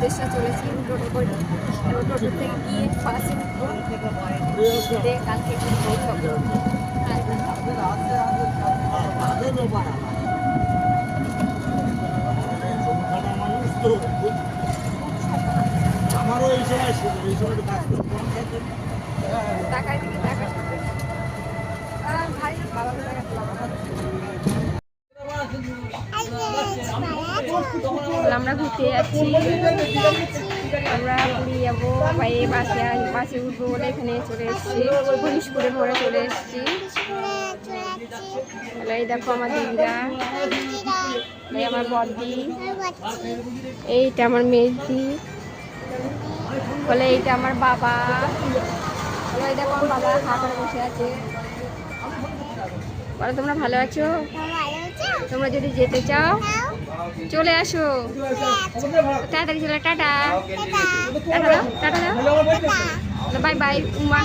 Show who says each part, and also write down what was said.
Speaker 1: উদ্দেশ্যে চলেছি টোটো করে। টোটো থেকে গিয়ে বাসে উঠবো, কালকে পৌঁছাবো।
Speaker 2: আমারও এই সময় ছিল, এই সময় কাজ করতে
Speaker 1: টাকায় দিকে টাকা ভাই বাবা আমরা ঘুরতে যাচ্ছি, আমরা পুরী যাবো, বাসে উঠবো বলে এখানে চলে এসেছি, হরিশপুরের মোড়ে চলে এসেছি। এই দেখো আমার দিদিরা, এই আমার বদ্দি, এইটা আমার মেজদি, বলে এইটা আমার বাবা, এই দেখো আমার বাবা হা করে বসে আছে। বলো তোমরা ভালো আছো? তোমরা যদি যেতে চাও চলে আসো, তাড়াতাড়ি চলে। টাটা টাটা দাও, টাটা দাও, বাই বাই উমা।